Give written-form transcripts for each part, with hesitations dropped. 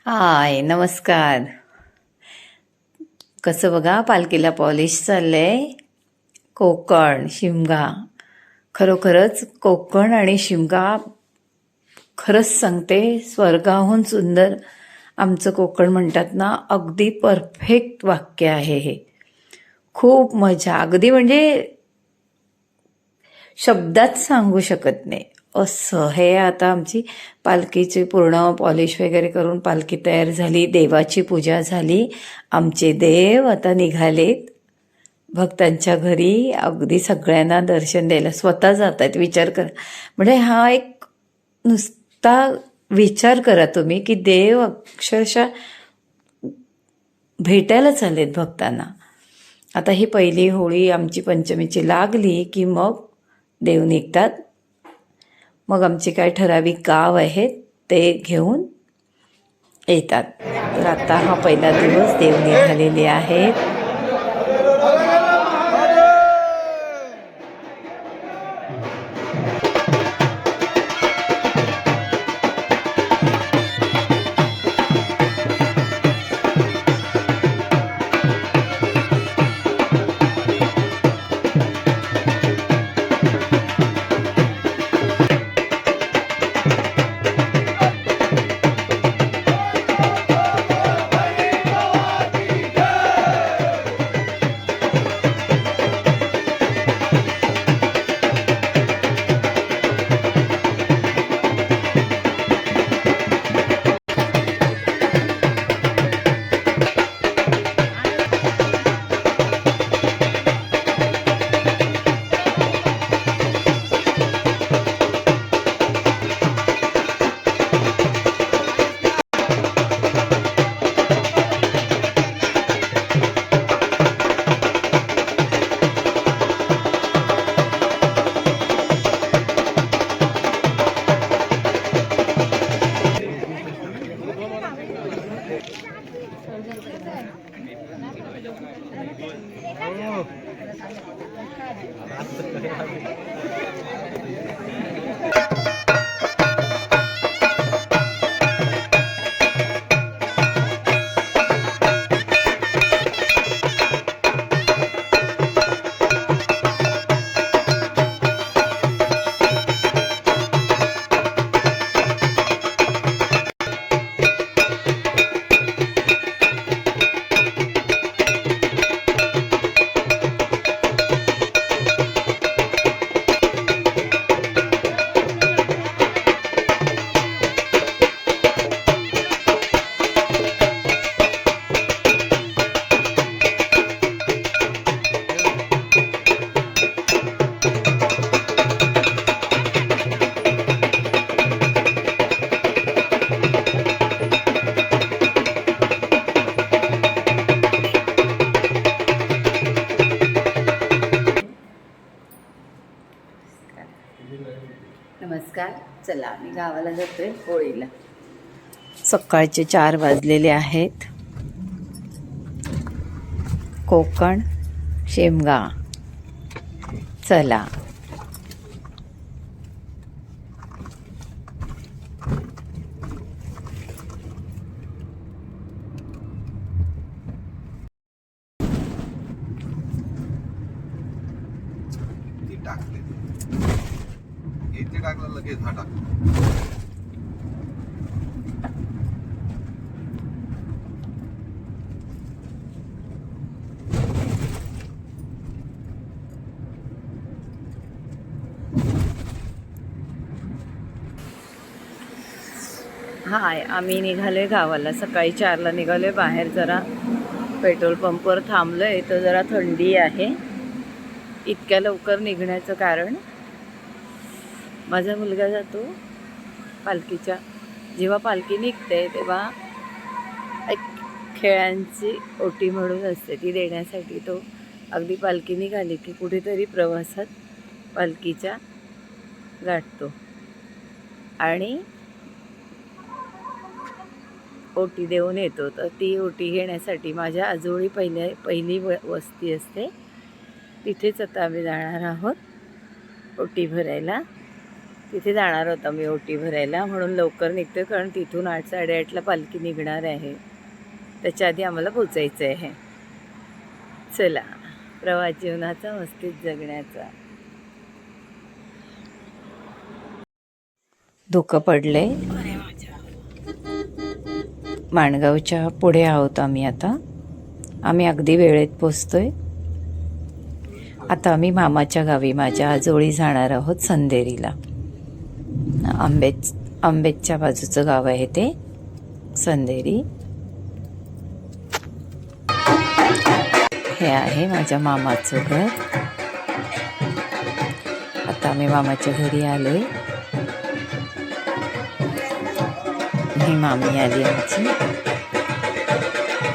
हाय, नमस्कार. कसं बघा, पालखीला पॉलिश चाललंय. कोकण, शिमगा. खरोखरच कोकण आणि शिमगा, खरंच सांगते, स्वर्गाहून सुंदर आमचं कोकण म्हणतात ना, अगदी परफेक्ट वाक्य आहे हे. खूप मजा, अगदी म्हणजे शब्दात सांगू शकत नाही असं. हे आता आमची पालखीची पूर्ण पॉलिश वगैरे करून पालखी तयार झाली, देवाची पूजा झाली. आमचे देव आता निघालेत भक्तांच्या घरी, अगदी सगळ्यांना दर्शन द्यायला स्वतः जात आहेत. विचार करा, म्हणजे हा एक नुसता विचार करा तुम्ही की देव अक्षरशः भेटायला चाललेत भक्तांना. आता ही पहिली होळी आमची पंचमीची लागली की मग देव निघतात. मग आमचे काय ठराविक गाव आहेत ते घेऊन येतात. तर आता हा पहिला दिवस देव निघालेले आहेत. नमस्कार. चला, आम्ही गावाला जातोय होळीला. सकाळचे 4 वाजलेले आहेत. कोकण, शिमगा. चला. इथे टाकलं लगेच हा टाक. हाय, आम्ही निघालोय गावाला. सकाळी 4ला निघालोय. बाहेर जरा पेट्रोल पंपवर थांबलोय, तर जरा थंडी आहे. इतक्या लवकर निघण्याचं कारण, माझा मुलगा जातो पालखीच्या. जेव्हा पालखी निघते तेव्हा एक खेळांची ओटी म्हणून असते, ती देण्यासाठी तो अगदी पालखी निघाली की कुठेतरी प्रवासात पालखीच्या गाठतो आणि ओटी देऊन येतो. तर ती ओटी घेण्यासाठी माझ्या आजोळी पहिली वस्ती असते, तिथेच आता आम्ही जाणार आहोत ओटी भरायला. तिथे जाणार होता मी ओटी भरायला, म्हणून लवकर निघतोय कारण तिथून 8-8:30ला पालखी निघणार आहे. त्याच्या आधी आम्हाला पोचायचं आहे. चला, प्रवास जीवनाचा मस्तीत जगण्याचा. धुकं पडले. माणगावच्या पुढे आहोत आम्ही आता. आम्ही अगदी वेळेत पोचतोय. आता आम्ही मामाच्या गावी माझ्या आजोळी जाणार आहोत, संदेरीला. आंबेच्या बाजूचं गाव आहे ते संदेरी. हे आहे माझ्या मामाचं घर. आता आम्ही मामाच्या घरी आलोय. ही मामी आली आमची.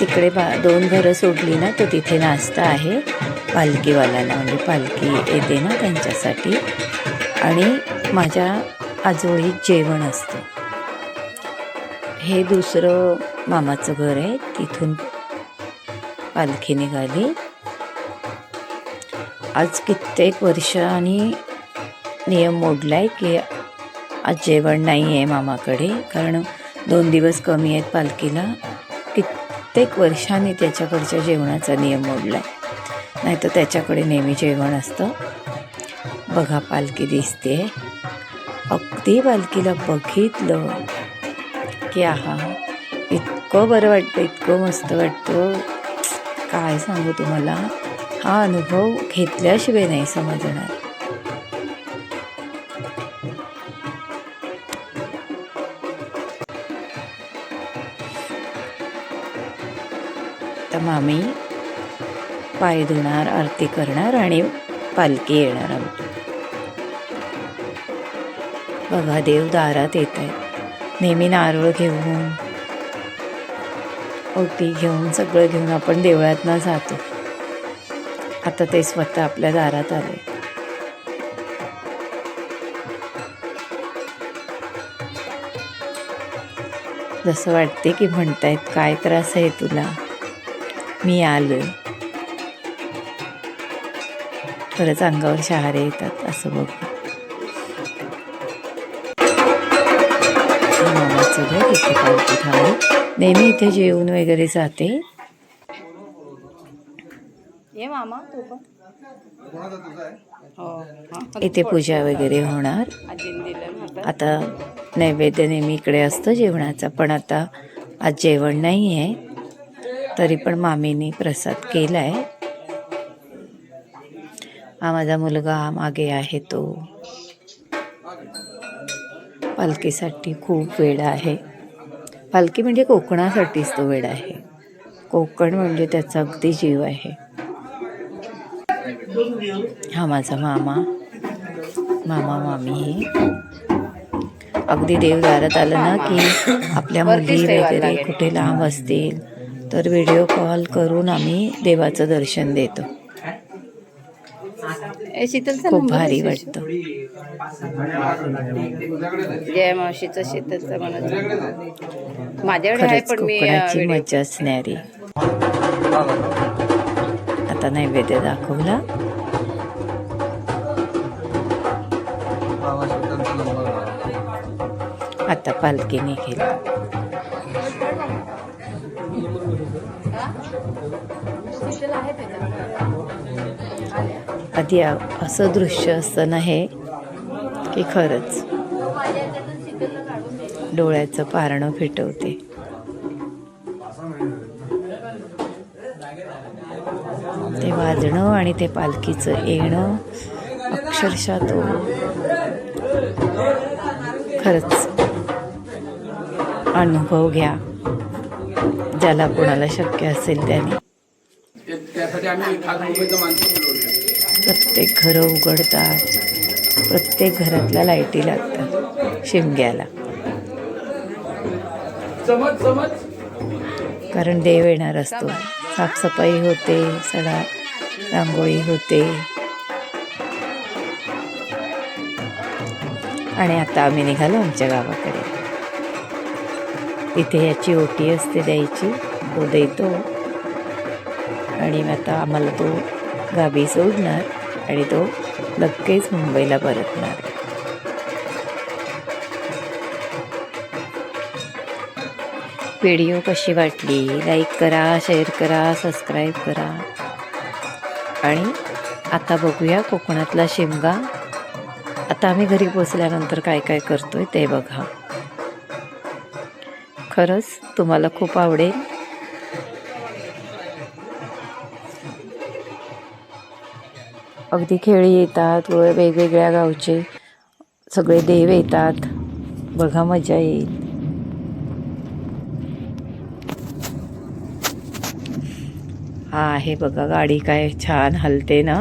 तिकडे 2 घरं सोडली ना तर तिथे नाश्ता आहे पालखीवाल्यांना, म्हणजे पालखी येते ना त्यांच्यासाठी. आणि माझ्या आजोळीत जेवण असतं. हे दुसरं मामाचं घर आहे, तिथून पालखी निघाली. आज कित्येक वर्षांनी नियम मोडलाय की आज जेवण नाही आहे मामाकडे, कारण 2 दिवस कमी आहेत पालखीला. कित्येक वर्षांनी त्याच्याकडच्या जेवणाचा नियम मोडलाय, नाही तर त्याच्याकडे नेहमी जेवण असतं. बघा पालखी दिसते. अगदी पालखीला बघितलं की आहा, इतकं बरं वाटतं, इतकं मस्त वाटतं, काय सांगू तुम्हाला. हा अनुभव घेतल्याशिवाय नाही समजणार. तर मामी पाय धुणार, आरती करणार आणि पालखी येणार आमची. बघा देव दारात येत आहे. नेहमी नारळ घेऊन, ओटी घेऊन, सगळं घेऊन आपण देवळातनं जातो. आता ते स्वतः आपल्या दारात आले. जसं वाटते की म्हणतायत, काय त्रास आहे तुला, मी आलोय. खरंच अंगावर शहारे येतात असं बघ. मामाचं घर इथे पालखी थांबली. नेहमी इथे जेवून वगैरे जाते. ये मामा तू पण. इथे पूजा वगैरे होणार. आता नैवेद्य नेहमी इकडे असतं जेवणाचा, पण आता आज जेवण नाही आहे. तरी पण मामीने प्रसाद केला आहे. हा माझा मुलगा मागे आहे तो. पालखीसाठी खूप वेळ आहे. पालखी म्हणजे कोकणासाठीच तो वेळ आहे. कोकण म्हणजे त्याचा अगदी जीव आहे. हा माझा मामा मामी. अगदी देव दारात आलं ना की आपल्या मुली वगैरे कुठे लांब असतील तर व्हिडिओ कॉल करून आम्ही देवाचं दर्शन देतो. खूप भारी वाटतं. जय मावशीचं शीतलचं म्हणत माझ्याकडे आहे, खरंच पण मी कोकणाची मजाच न्यारी. आता नैवेद्य दाखवला. आता पालखी निघेल. आधी असं दृश्य असतं ना हे, की खरंच डोळ्याचं पारणं फिटवते. ते वाजणं आणि ते पालखीचं येणं, अक्षरशः तो खरंच अनुभव घ्या, ज्याला कोणाला शक्य असेल त्याने. प्रत्येक घरं उघडतात, प्रत्येक घरातल्या लाईटी लागतात शिमग्याला, कारण देव येणार असतो. साफसफाई होते, सडा रांगोळी होते. आणि आता आम्ही निघालो आमच्या गावाकडे. इथे याची ओटी असते द्यायची, तो देतो आणि आता आम्हाला तो गावी सोडणार आणि तो लगेच मुंबईला परतणार. व्हिडिओ कशी वाटली लाईक करा, शेअर करा, सबस्क्राईब करा. आणि आता बघूया कोकणातला शिमगा. आता आम्ही घरी पोचल्यानंतर काय काय करतोय ते बघा. खरंच तुम्हाला खूप आवडेल. अगदी खेळी येतात व वेगवेगळ्या गावचे सगळे देव येतात. बघा मजा येईल. हा आहे बघा गाडी काय छान हलते ना.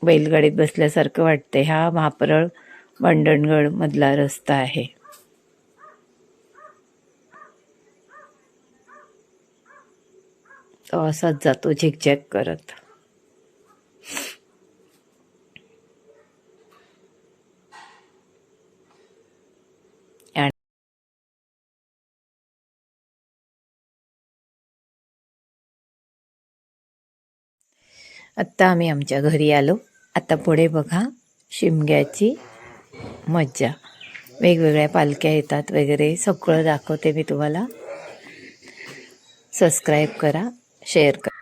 बैलगाडीत बसल्यासारखं वाटते. हा महापरळ मंडणगड मधला रस्ता आहे. तो असाच जातो झिकझॅक करत. आत्ता आम्ही आमच्या घरी आलो. आता पुढे बघा शिमग्याची मज्जा. वेगवेगळ्या पालख्या येतात वगैरे सगळं दाखवते मी तुम्हाला. सबस्क्राईब करा, शेअर करा.